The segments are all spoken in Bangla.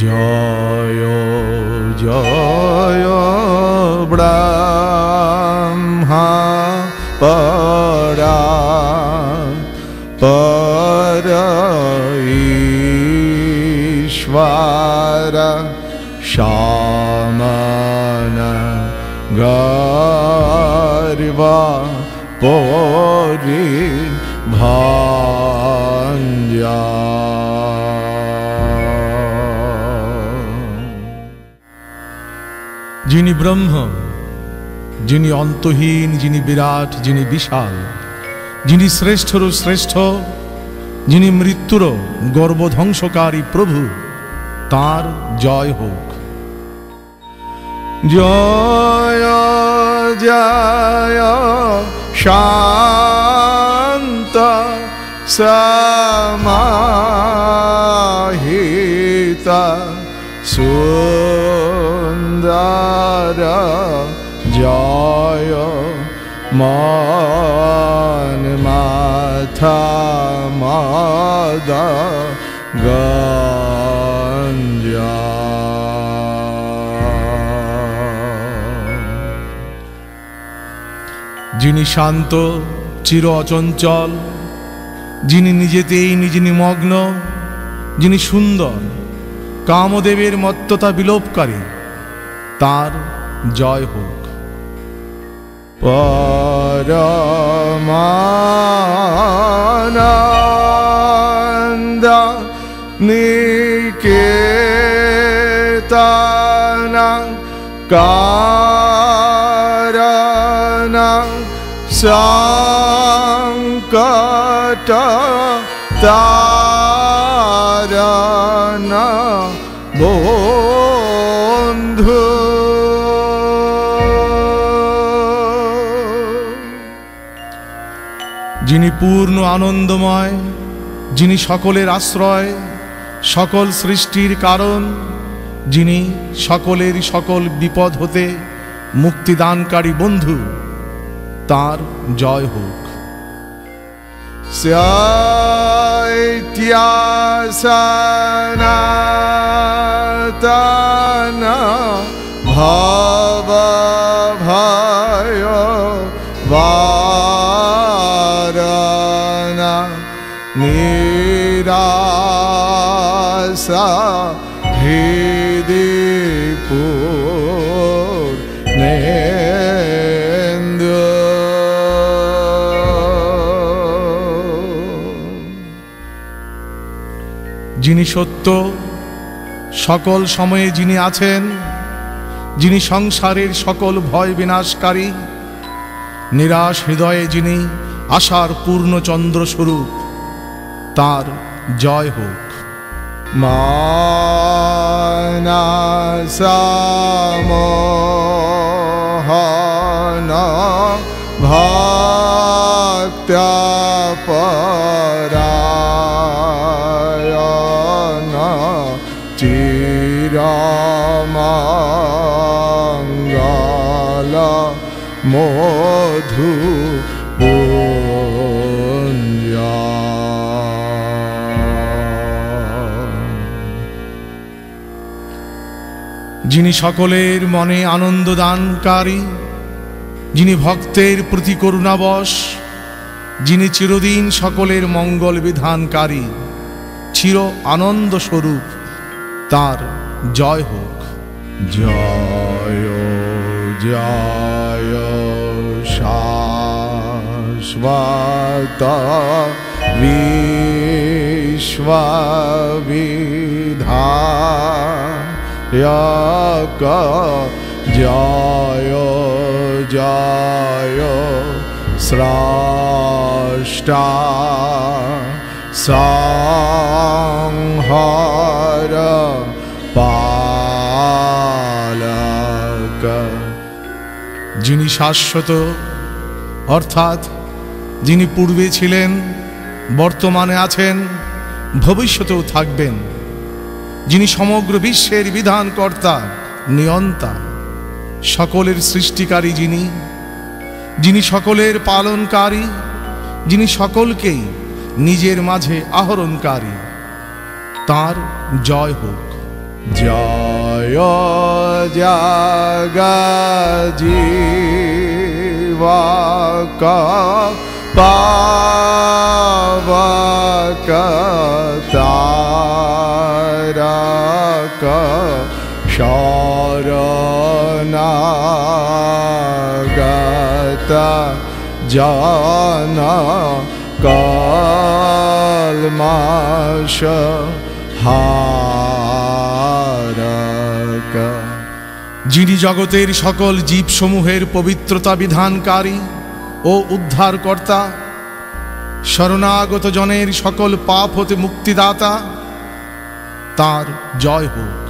জয় জয় ব্রহ্মা পরা পর ঈশ্বর শামন গর্ব পরিভঞ্জা। যিনি ব্রহ্ম, যিনি অন্তহীন, যিনি বিরাট, যিনি বিশাল, যিনি শ্রেষ্ঠরও শ্রেষ্ঠ, যিনি মৃত্যুর গর্ভধ্বংসকারী প্রভু, তার জয় হোক। জয় জয় শান্ত সমাহিত সুন্দর জয় মান মাথা মদ গঞ্জা। যিনি শান্ত, চির অচঞ্চল, যিনি নিজেতেই নিজে নিমগ্ন, যিনি সুন্দর, কামদেবের মত্ততা বিলোপকারী, তার জয় হোক। পরমানন্দ নিকেতন কারণ সংকট তারণ বন্ধু। যিনি পূর্ণ আনন্দময়, যিনি সকলের আশ্রয়, সকল সৃষ্টির কারণ, যিনি সকলের সকল বিপদ হতে মুক্তিদানকারী বন্ধু, তার জয় হোক। সনাতন ভব ভয় বারণ নিরাশা হৃদি পূর্ণেন্দু। যিনি সত্য, সকল সময়ে যিনি আছেন, যিনি সংসারের সকল ভয় বিনাশকারী, নিরাশ হৃদয়ে যিনি আশার পূর্ণচন্দ্র স্বরূপ, তার জয় হোক। মানসমোহন ভক্তপরায়ণ চিরমঙ্গল মধু পুঞ্জা। যিনি সকলের মনে আনন্দ দানকারী, যিনি ভক্তের প্রতি করুণাবশ, যিনি চিরদিন সকলের মঙ্গল বিধানকারী, চির আনন্দ স্বরূপ, তার জয় হোক। জয় জয় শাশ্বত বিশ্ববিধায়ক জয় জয় স্রষ্টা সংহার পালক। যিনি শাশ্বত, অর্থাৎ যিনি পূর্বে ছিলেন, বর্তমানে আছেন, ভবিষ্যতেও থাকবেন, যিনি সমগ্র বিশ্বের বিধানকর্তা, নিয়ন্তা, সকলের সৃষ্টিকারী, যিনি যিনি সকলের পালনকারী, যিনি সকলকেই নিজের মাঝে আহরণকারী, তার জয় হোক। জয় জগজ্জীবক পাবক তারক শরণাগত জন কলমাশ হারক। যিনি জগতের সকল জীবসমূহের পবিত্রতা বিধানকারী ও উদ্ধারকর্তা, শরণাগত জনের সকল পাপ হতে মুক্তিদাতা, তার জয় হোক।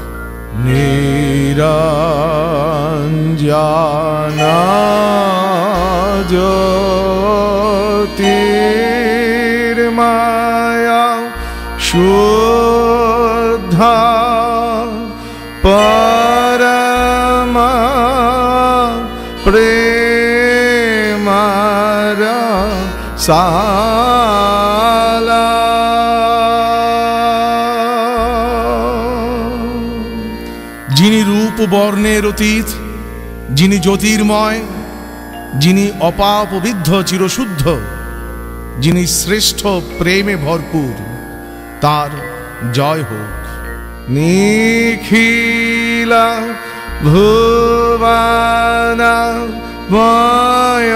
নিরঞ্জন জ্যোতির্ময়া শুদ্ধ পরম প্রেমর সালা। যিনি রূপ বর্ণের অতীত, যিনি জ্যোতির্ময়, যিনি অপাপবিদ্ধ চিরশুদ্ধ, যিনি শ্রেষ্ঠ প্রেমে ভরপুর, তার জয় হোক। নিখিল ভুবন ময়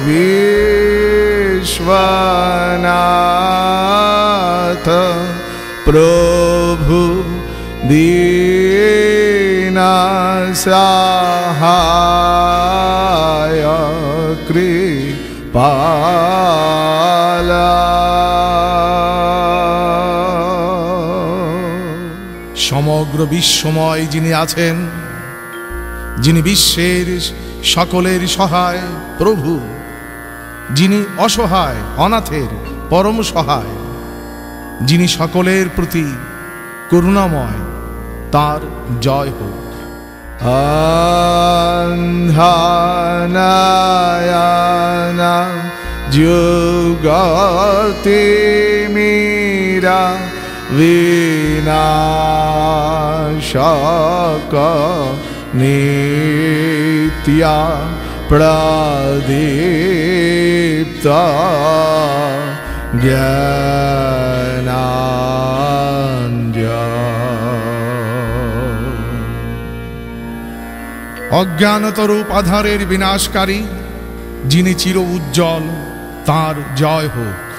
বিশ্বনাথ প্রভু দীন সহায় কৃপালা। সমগ্র বিশ্বময় যিনি আছেন, যিনি বিশ্বের সকলের সহায় প্রভু, যিনি অসহায় অনাথের পরম সহায়, যিনি সকলের প্রতি করুণাময়, তার জয় হোক। অন্ধনয়ন যুগতিমিরা বিনাশক নিত্য প্রদীপ্ত জ্ঞানাঞ্জন। অজ্ঞানতরূপ আধারের বিনাশকারী, যিনি চির উজ্জ্বল, তার জয় হোক।